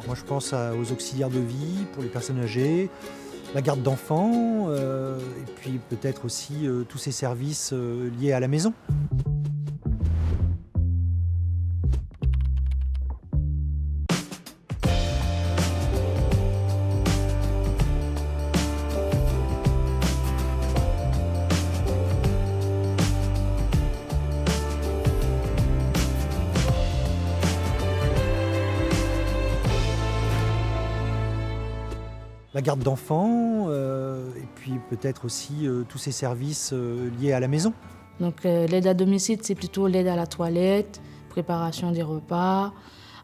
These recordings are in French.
Moi, je pense aux auxiliaires de vie pour les personnes âgées, la garde d'enfants, et puis peut-être aussi tous ces services liés à la maison. La garde d'enfants, et puis peut-être aussi tous ces services liés à la maison. Donc l'aide à domicile, c'est plutôt l'aide à la toilette, préparation des repas,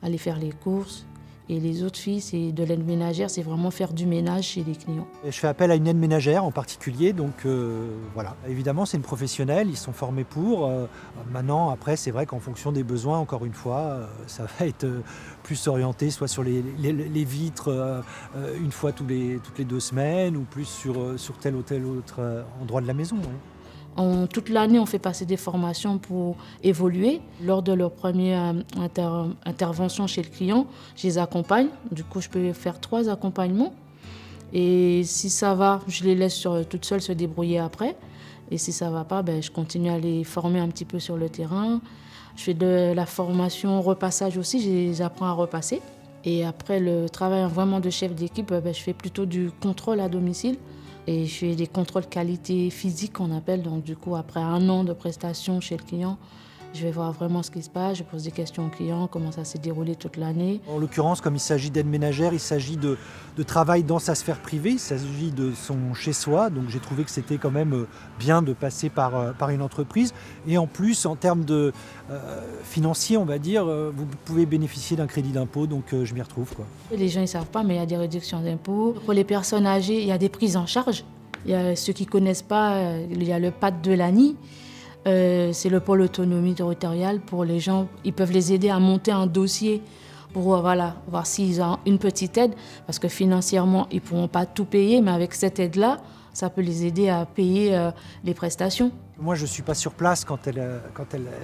aller faire les courses. Et les autres filles, c'est de l'aide ménagère, c'est vraiment faire du ménage chez les clients. Et je fais appel à une aide ménagère en particulier, donc voilà. Évidemment, c'est une professionnelle, ils sont formés pour. Maintenant, après, c'est vrai qu'en fonction des besoins, encore une fois, ça va être plus orienté soit sur les vitres une fois toutes les 2 semaines, ou plus sur tel ou tel autre endroit de la maison. Ouais. Toute l'année, on fait passer des formations pour évoluer. Lors de leur première intervention chez le client, je les accompagne. Du coup, je peux faire 3 accompagnements. Et si ça va, je les laisse toutes seules se débrouiller après. Et si ça ne va pas, je continue à les former un petit peu sur le terrain. Je fais de la formation repassage aussi, je les apprends à repasser. Et après le travail vraiment de chef d'équipe, je fais plutôt du contrôle à domicile. Et je fais des contrôles qualité physique qu'on appelle. Donc du coup, après 1 an de prestation chez le client, je vais voir vraiment ce qui se passe. Je pose des questions au client, comment ça s'est déroulé toute l'année. En l'occurrence, comme il s'agit d'aide ménagère, il s'agit de travail dans sa sphère privée, il s'agit de son chez-soi. Donc j'ai trouvé que c'était quand même bien de passer par une entreprise. Et en plus, en termes de financier, on va dire, vous pouvez bénéficier d'un crédit d'impôt, donc je m'y retrouve, quoi. Les gens ne savent pas, mais il y a des réductions d'impôts. Pour les personnes âgées, il y a des prises en charge. Il y a ceux qui ne connaissent pas, il y a le PAD de l'ANI. C'est le pôle autonomie territoriale pour les gens. Ils peuvent les aider à monter un dossier pour voir s'ils ont une petite aide. Parce que financièrement, ils ne pourront pas tout payer, mais avec cette aide-là, ça peut les aider à payer les prestations. Moi, je ne suis pas sur place quand elle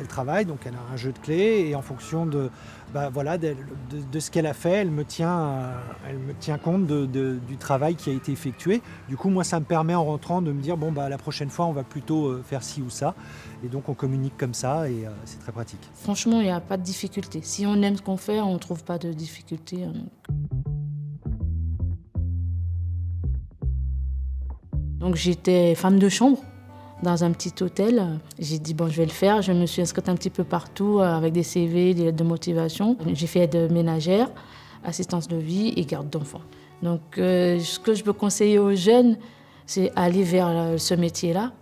travaille, donc elle a un jeu de clés, et en fonction de ce qu'elle a fait, elle me tient compte du travail qui a été effectué. Du coup, moi, ça me permet en rentrant de me dire, la prochaine fois, on va plutôt faire ci ou ça. Et donc, on communique comme ça, et c'est très pratique. Franchement, il n'y a pas de difficulté. Si on aime ce qu'on fait, on ne trouve pas de difficulté. Donc, j'étais femme de chambre dans un petit hôtel. J'ai dit, je vais le faire. Je me suis inscrite un petit peu partout avec des CV, des lettres de motivation. J'ai fait aide ménagère, assistance de vie et garde d'enfants. Donc, ce que je peux conseiller aux jeunes, c'est aller vers ce métier-là.